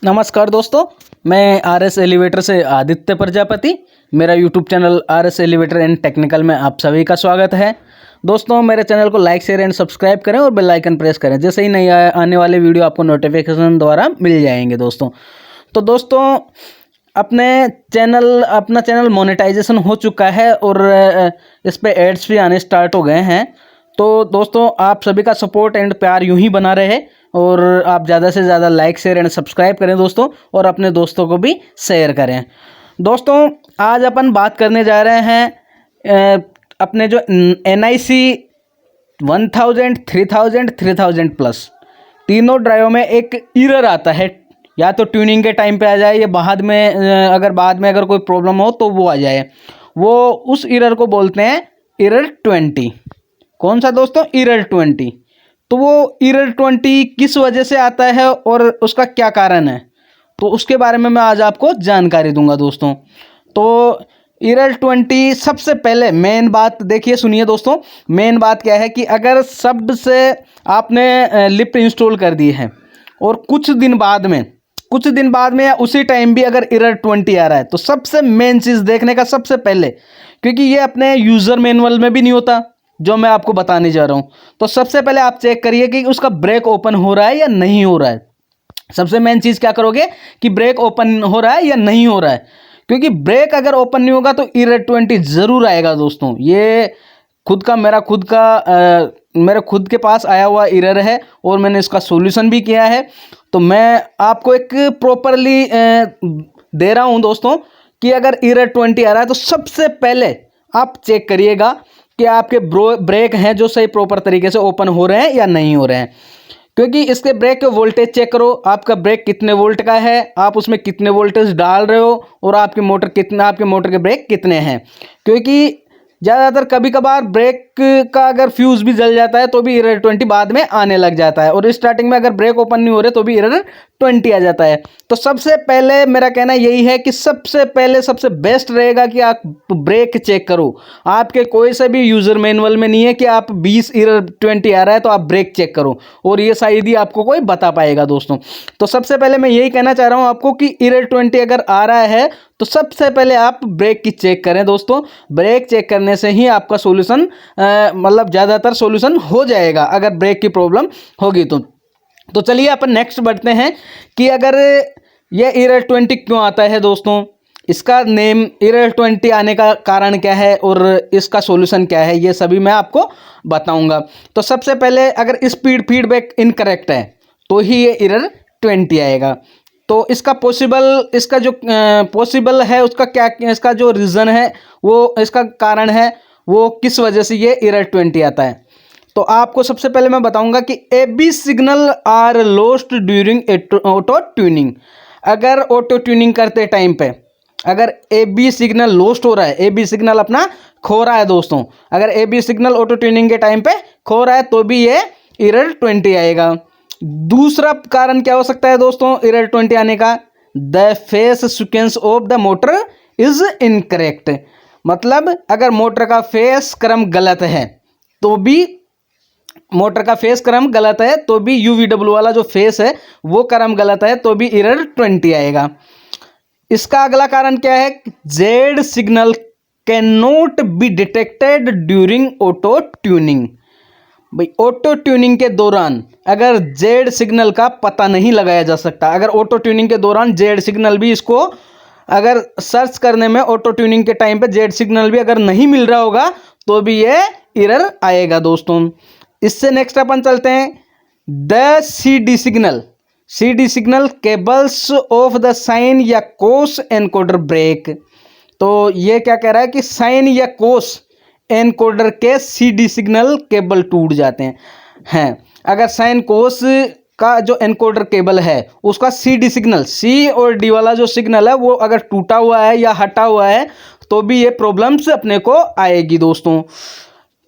नमस्कार दोस्तों, मैं आर एस एलिवेटर से आदित्य प्रजापति। मेरा YouTube channel R S elevator and technical में आप सभी का स्वागत है। दोस्तों, मेरे चैनल को लाइक शेयर एंड सब्सक्राइब करें और बेल आइकन प्रेस करें, जैसे ही नई आने वाले वीडियो आपको नोटिफिकेशन द्वारा मिल जाएंगे। दोस्तों अपना चैनल मोनेटाइजेशन हो चुका है और इस पे एड्स भी आने स्टार्ट हो गए हैं। तो दोस्तों, आप सभी का सपोर्ट एंड प्यार यूं ही बना रहे और आप ज़्यादा से ज़्यादा लाइक शेयर एंड सब्सक्राइब करें दोस्तों, और अपने दोस्तों को भी शेयर करें। दोस्तों, आज अपन बात करने जा रहे हैं अपने जो NIC 1000, 3000, 3000 प्लस तीनों ड्राइव में एक एरर आता है। या तो ट्यूनिंग के टाइम पे आ जाए या बाद में अगर कोई प्रॉब्लम हो तो वो आ जाए। वो उस एरर को बोलते हैं एरर 20। कौन सा दोस्तों? एरर 20। तो वो एरर 20 किस वजह से आता है और उसका क्या कारण है, तो उसके बारे में मैं आज आपको जानकारी दूंगा दोस्तों। तो एरर 20 सबसे पहले मेन बात देखिए, सुनिए दोस्तों। मेन बात क्या है कि अगर शब्द से आपने लिफ्ट इंस्टॉल कर दी है और कुछ दिन बाद में या उसी टाइम भी अगर एरर 20 आ रहा है, तो सबसे मेन चीज़ देखने का सबसे पहले, क्योंकि ये अपने यूज़र मैनुअल में भी नहीं होता जो मैं आपको बताने जा रहा हूँ, तो सबसे पहले आप चेक करिए कि उसका ब्रेक ओपन हो रहा है या नहीं हो रहा है। सबसे मेन चीज़ क्या करोगे कि ब्रेक ओपन हो रहा है या नहीं हो रहा है, क्योंकि ब्रेक अगर ओपन नहीं होगा तो एरर 20 ज़रूर आएगा दोस्तों। ये मेरे खुद के पास आया हुआ एरर है और मैंने इसका सॉल्यूशन भी किया है। तो मैं आपको एक प्रॉपरली दे रहा हूं दोस्तों कि अगर एरर 20 आ रहा है तो सबसे पहले आप चेक करिएगा कि आपके ब्रेक हैं जो सही प्रॉपर तरीके से ओपन हो रहे हैं या नहीं हो रहे हैं। क्योंकि इसके ब्रेक के वोल्टेज चेक करो, आपका ब्रेक कितने वोल्ट का है, आप उसमें कितने वोल्टेज डाल रहे हो और आपके मोटर के ब्रेक कितने हैं। क्योंकि ज़्यादातर कभी कभार ब्रेक का अगर फ्यूज़ भी जल जाता है तो भी एरर 20 बाद में आने लग जाता है, और स्टार्टिंग में अगर ब्रेक ओपन नहीं हो रहे तो भी एरर 20 आ जाता है। तो सबसे पहले मेरा कहना यही है कि सबसे बेस्ट रहेगा कि आप ब्रेक चेक करो। आपके कोई से भी यूज़र मैनुअल में नहीं है कि आप 20 एरर 20 आ रहा है तो आप ब्रेक चेक करो, और ये शायद ही आपको कोई बता पाएगा दोस्तों। तो सबसे पहले मैं यही कहना चाह रहा हूँ आपको कि एरर 20 अगर आ रहा है तो सबसे पहले आप ब्रेक की चेक करें दोस्तों। ब्रेक चेक करने से ही आपका सॉल्यूशन मतलब ज़्यादातर सॉल्यूशन हो जाएगा अगर ब्रेक की प्रॉब्लम होगी तो चलिए अपन नेक्स्ट बढ़ते हैं कि अगर ये एरर 20 क्यों आता है दोस्तों, इसका नेम एरर 20 आने का कारण क्या है और इसका सॉल्यूशन क्या है, ये सभी मैं आपको बताऊंगा। तो सबसे पहले अगर स्पीड फीडबैक इनकरेक्ट है तो ही ये एरर 20 आएगा। तो इसका जो पॉसिबल है उसका क्या, इसका जो रीज़न है वो, इसका कारण है वो किस वजह से ये एरर 20 आता है। तो आपको सबसे पहले मैं बताऊंगा कि AB signal are lost during auto tuning. अगर ऑटो ट्यूनिंग करते टाइम पे अगर AB सिग्नल लॉस्ट हो रहा है, AB सिग्नल अपना खो रहा है दोस्तों, अगर AB सिग्नल ऑटो ट्यूनिंग के टाइम पे खो रहा है तो भी ये एरर 20 आएगा। दूसरा कारण क्या हो सकता है दोस्तों एरर 20 आने का? The face sequence of the motor is incorrect. मतलब अगर मोटर का फेस क्रम गलत है तो भी UVW वाला जो फेस है वो क्रम गलत है तो भी एरर 20 आएगा। इसका अगला कारण क्या है? Z signal can not be detected during auto tuning. भाई, ऑटो ट्यूनिंग के दौरान अगर जेड सिग्नल का पता नहीं लगाया जा सकता, अगर ऑटो ट्यूनिंग के दौरान जेड सिग्नल भी, इसको अगर सर्च करने में ऑटो ट्यूनिंग के टाइम पे जेड सिग्नल भी अगर नहीं मिल रहा होगा तो भी ये एरर आएगा दोस्तों। इससे नेक्स्ट अपन चलते हैं the CD signal cables of the sine या कोस एनकोडर ब्रेक। तो ये क्या कह रहा है कि साइन या कोस एनकोडर के CD सिग्नल केबल टूट जाते हैं। अगर साइन कोस का जो एनकोडर केबल है उसका CD सिग्नल, C और D वाला जो सिग्नल है वो अगर टूटा हुआ है या हटा हुआ है तो भी ये प्रॉब्लम्स अपने को आएगी दोस्तों।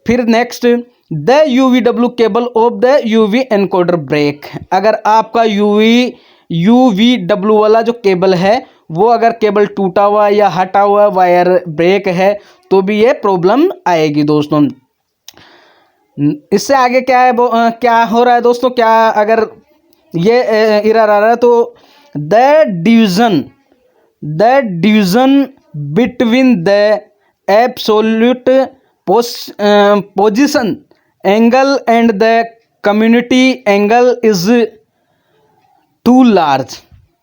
फिर next the UVW cable of the UV encoder brake. अगर आपका UVW वाला जो केबल है वो अगर केबल टूटा हुआ या हटा हुआ वायर ब्रेक है तो भी ये प्रॉब्लम आएगी दोस्तों। इससे आगे क्या है, क्या हो रहा है दोस्तों, क्या अगर ये एरर आ रहा है तो the division between the absolute position angle and the community angle is too large.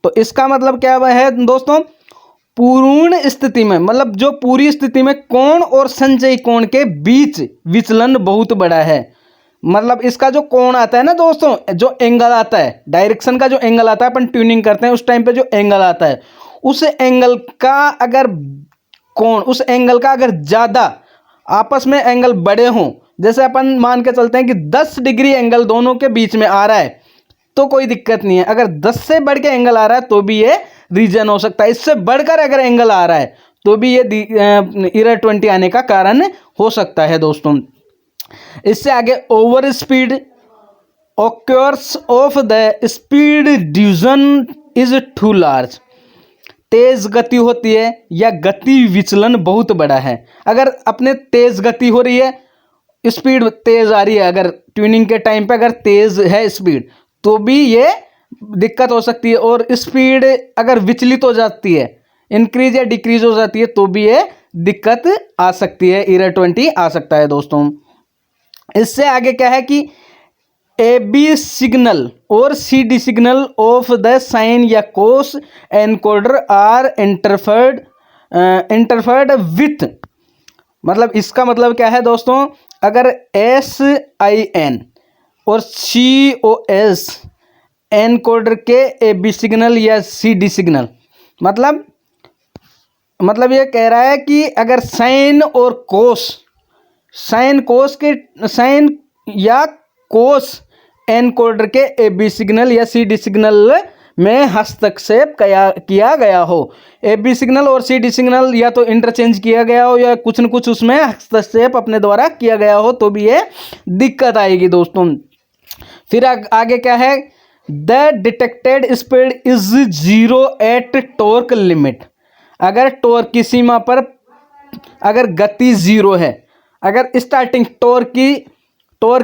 तो इसका मतलब क्या है दोस्तों, पूर्ण स्थिति में, मतलब जो पूरी स्थिति में कोण और संचयी कोण के बीच विचलन बहुत बड़ा है। मतलब इसका जो कोण आता है ना दोस्तों, जो एंगल आता है, डायरेक्शन का जो एंगल आता है, अपन ट्यूनिंग करते हैं उस टाइम पे जो एंगल आता है, उस एंगल का अगर कोण, उस एंगल का अगर ज़्यादा आपस में एंगल बड़े हों, जैसे अपन मान के चलते हैं कि 10 डिग्री एंगल दोनों के बीच में आ रहा है, तो कोई दिक्कत नहीं है। अगर 10 से बढ़ के एंगल आ रहा है तो भी ये रीजन हो सकता है। इससे बढ़कर अगर एंगल आ रहा है तो भी ये एरर 20 आने का कारण हो सकता है दोस्तों। इससे आगे over speed occurs of the speed division is too large. तेज गति होती है या गति विचलन बहुत बड़ा है। अगर अपने तेज गति हो रही है, स्पीड तेज आ रही है, अगर ट्यूनिंग के टाइम पे अगर तेज है स्पीड, तो भी ये दिक्कत हो सकती है। और स्पीड अगर विचलित हो जाती है, इंक्रीज या डिक्रीज हो जाती है, तो भी ये दिक्कत आ सकती है, एरर 20 आ सकता है दोस्तों। इससे आगे क्या है कि ए बी सिग्नल और C D signal of the sine या cos encoder are interfered with. मतलब इसका मतलब क्या है दोस्तों, अगर एस आई एन और सी ओ एस एनकोडर के ए बी सिग्नल या सी डी सिग्नल, मतलब ये कह रहा है कि अगर साइन और कोस, साइन या कोस एनकोडर के ए बी सिग्नल या सी डी सिग्नल में हस्तक्षेप किया गया हो, ए बी सिग्नल और सी डी सिग्नल या तो इंटरचेंज किया गया हो या कुछ न कुछ उसमें हस्तक्षेप अपने द्वारा किया गया हो, तो भी ये दिक्कत आएगी दोस्तों। फिर आगे क्या है, the detected speed is 0 at torque limit. अगर टॉर्क की सीमा पर अगर गति 0 है, अगर स्टार्टिंग टॉर्क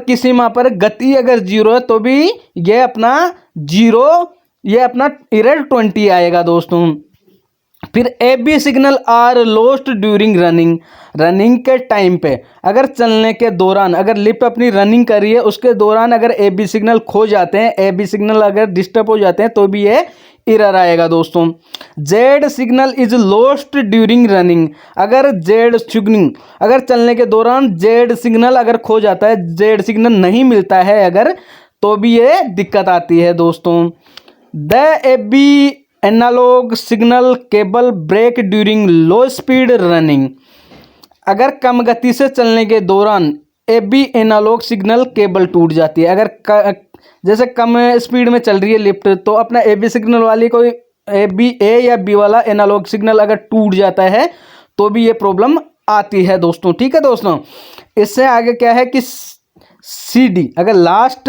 की सीमा पर गति अगर 0 है, तो भी ये अपना एरर 20 आएगा दोस्तों। फिर A B signal are lost during running के टाइम पे, अगर चलने के दौरान, अगर लिफ्ट अपनी रनिंग कर रही है उसके दौरान अगर ए बी सिग्नल खो जाते हैं, ए बी सिग्नल अगर डिस्टर्ब हो जाते हैं, तो भी ये एरर आएगा दोस्तों। Z signal is lost during running. अगर जेड सिग्नल अगर चलने के दौरान जेड सिग्नल अगर खो जाता है, जेड सिग्नल नहीं मिलता है अगर, तो भी ये दिक्कत आती है दोस्तों। The A B analog signal cable break during low speed running. अगर कम गति से चलने के दौरान A B analog signal cable टूट जाती है। अगर जैसे कम स्पीड में चल रही है लिफ्ट, तो अपना ए बी सिग्नल वाली कोई ए या बी वाला एनालॉग सिग्नल अगर टूट जाता है, तो भी ये प्रॉब्लम आती है दोस्तों। ठीक है दोस्तों। इससे आगे क्या है कि सी डी, अगर लास्ट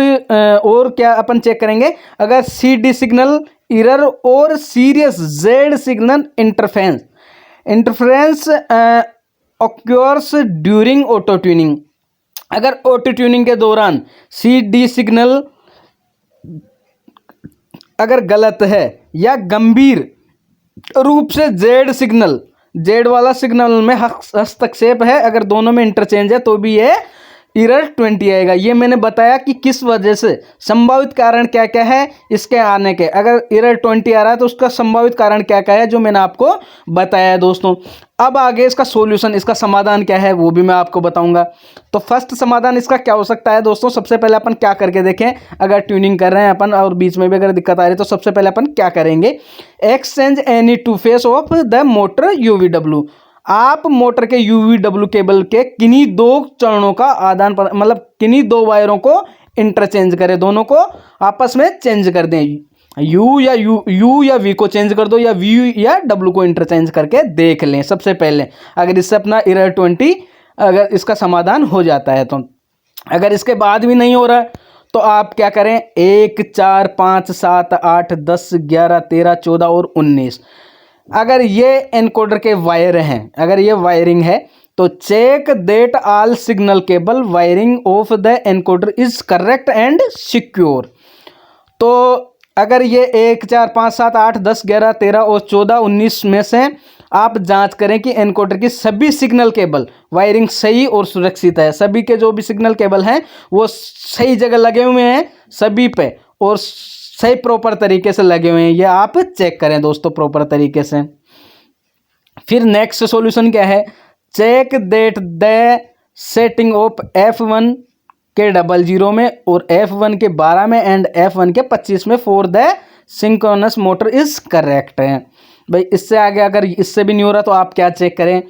और क्या अपन चेक करेंगे, अगर सी डी सिग्नल एरर और serious Z signal interference occurs during auto tuning. अगर ऑटो ट्यूनिंग के दौरान सी डी सिग्नल अगर गलत है या गंभीर रूप से जेड वाला सिग्नल में हस्तक्षेप है, अगर दोनों में इंटरचेंज है, तो भी ये एरर 20 आएगा। ये मैंने बताया कि किस वजह से, संभावित कारण क्या क्या है इसके आने के। अगर एरर 20 आ रहा है तो उसका संभावित कारण क्या क्या है, जो मैंने आपको बताया है दोस्तों। अब आगे इसका सॉल्यूशन, इसका समाधान क्या है, वो भी मैं आपको बताऊंगा। तो फर्स्ट समाधान इसका क्या हो सकता है दोस्तों, सबसे पहले अपन क्या करके देखें। अगर ट्यूनिंग कर रहे हैं अपन और बीच में भी अगर दिक्कत आ रही है, तो सबसे पहले अपन क्या करेंगे, exchange any two face of the motor UVW। आप मोटर के UVW केबल के किन्हीं दो चरणों का आदान प्रदान, मतलब किन्हीं दो वायरों को इंटरचेंज करें, दोनों को आपस में चेंज कर दें। यू या वी को चेंज कर दो, या वी या W को इंटरचेंज करके देख लें सबसे पहले। अगर इससे अपना एरर 20 अगर इसका समाधान हो जाता है, तो अगर इसके बाद भी नहीं हो रहा है, तो आप क्या करें, 1 4 5 7 8 10 11 13 14 और 19, अगर ये एनकोडर के वायर हैं, अगर ये वायरिंग है, तो check that all signal cable wiring of the encoder is correct and secure. तो अगर ये 1 4 5 7 8 10 11 13 और 14 19 में से आप जांच करें कि एनकोडर की सभी सिग्नल केबल वायरिंग सही और सुरक्षित है, सभी के जो भी सिग्नल केबल हैं वो सही जगह लगे हुए हैं सभी पे और सही प्रॉपर तरीके से लगे हुए हैं, ये आप चेक करें दोस्तों प्रॉपर तरीके से। फिर नेक्स्ट सॉल्यूशन क्या है, check that the setting of F1 के 00 में और F1 के 12 में एंड F1 के 25 में for the synchronous motor is correct है। भाई इससे आगे अगर इससे भी नहीं हो रहा तो आप क्या चेक करें,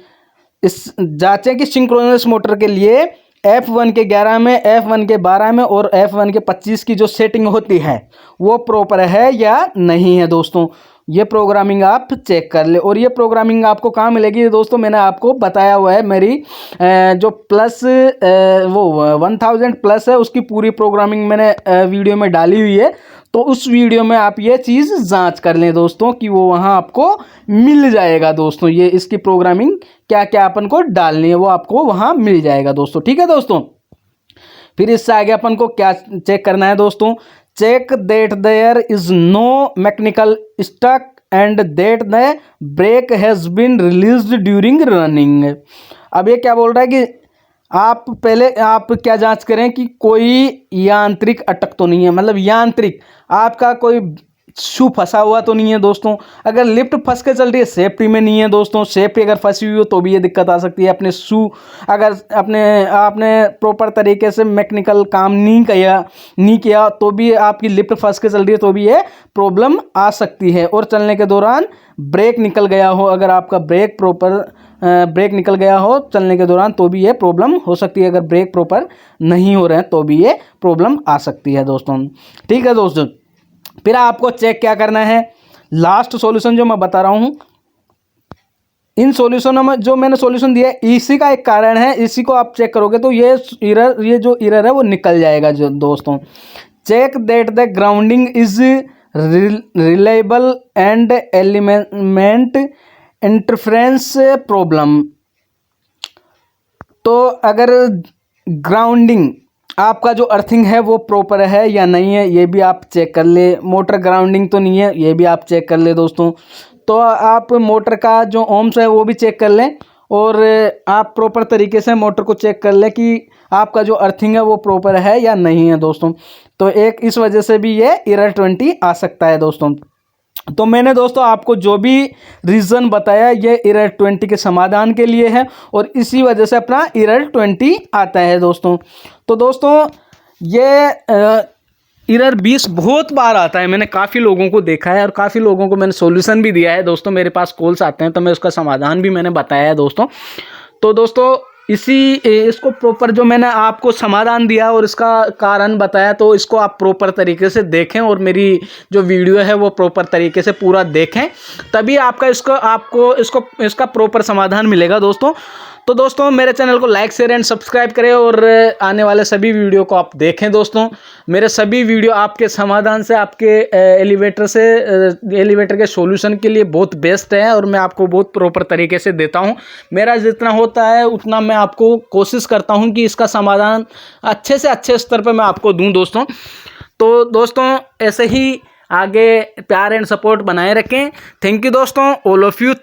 इस जांचें कि सिंक्रोनस मोटर के लिए F1 के 11 में, F1 के 12 में और F1 के 25 की जो सेटिंग होती है वो प्रॉपर है या नहीं है दोस्तों। ये प्रोग्रामिंग आप चेक कर ले। और ये प्रोग्रामिंग आपको कहाँ मिलेगी दोस्तों, मैंने आपको बताया हुआ है मेरी जो प्लस वो 1000 प्लस है उसकी पूरी प्रोग्रामिंग मैंने वीडियो में डाली हुई है, तो उस वीडियो में आप ये चीज़ जांच कर लें दोस्तों कि वो वहाँ आपको मिल जाएगा दोस्तों। ये इसकी प्रोग्रामिंग क्या क्या अपन को डालनी है वो आपको वहाँ मिल जाएगा दोस्तों, ठीक है दोस्तों। फिर इससे आगे अपन को क्या चेक करना है दोस्तों, check that there is no mechanical stuck and that the brake has been released during running. अब ये क्या बोल रहा है कि आप पहले आप क्या जांच करें कि कोई यांत्रिक अटक तो नहीं है, मतलब यांत्रिक आपका कोई शू फंसा हुआ तो नहीं है दोस्तों। अगर लिफ्ट फंस के चल रही है सेफ्टी में नहीं है दोस्तों, सेफ्टी अगर फंसी हुई हो तो भी ये दिक्कत आ सकती है। अपने शू अगर आपने प्रॉपर तरीके से मैकेनिकल काम नहीं किया तो भी आपकी लिफ्ट फंस के चल रही है तो भी ये प्रॉब्लम आ सकती है। और चलने के दौरान ब्रेक निकल गया हो, अगर आपका ब्रेक निकल गया हो चलने के दौरान तो भी ये प्रॉब्लम हो सकती है। अगर ब्रेक प्रॉपर नहीं हो रहे हैं तो भी ये प्रॉब्लम आ सकती है दोस्तों, ठीक है दोस्तों। फिर आपको चेक क्या करना है, लास्ट सॉल्यूशन जो मैं बता रहा हूं, इन सॉल्यूशनों में जो मैंने सॉल्यूशन दिया है इसी का एक कारण है, इसी को आप चेक करोगे तो ये जो एरर है वो निकल जाएगा जो दोस्तों। Check that the grounding is reliable and element interference problem. तो अगर ग्राउंडिंग आपका जो अर्थिंग है वो प्रॉपर है या नहीं है ये भी आप चेक कर ले, मोटर ग्राउंडिंग तो नहीं है ये भी आप चेक कर ले दोस्तों। तो आप मोटर का जो ओम्स है वो भी चेक कर लें और आप प्रॉपर तरीके से मोटर को चेक कर लें कि आपका जो अर्थिंग है वो प्रॉपर है या नहीं है दोस्तों। तो एक इस वजह से भी ये एरर 20 आ सकता है दोस्तों। तो मैंने दोस्तों आपको जो भी रीज़न बताया ये एरर 20 के समाधान के लिए है और इसी वजह से अपना एरर 20 आता है दोस्तों। तो दोस्तों ये एरर 20 बहुत बार आता है, मैंने काफ़ी लोगों को देखा है और काफ़ी लोगों को मैंने सॉल्यूशन भी दिया है दोस्तों। मेरे पास कॉल्स आते हैं तो मैं उसका समाधान भी मैंने बताया है दोस्तों। तो दोस्तों इसको प्रॉपर जो मैंने आपको समाधान दिया और इसका कारण बताया तो इसको आप प्रॉपर तरीके से देखें और मेरी जो वीडियो है वो प्रॉपर तरीके से पूरा देखें, तभी आपको इसका प्रॉपर समाधान मिलेगा दोस्तों। तो दोस्तों मेरे चैनल को लाइक शेयर एंड सब्सक्राइब करें और आने वाले सभी वीडियो को आप देखें दोस्तों। मेरे सभी वीडियो आपके समाधान से, आपके एलिवेटर के सॉल्यूशन के लिए बहुत बेस्ट है और मैं आपको बहुत प्रॉपर तरीके से देता हूं। मेरा जितना होता है उतना मैं आपको कोशिश करता हूं कि इसका समाधान अच्छे से अच्छे स्तर पर मैं आपको दूं दोस्तों। तो दोस्तों ऐसे ही आगे प्यार एंड सपोर्ट बनाए रखें। थैंक यू दोस्तों, ऑल ऑफ यू।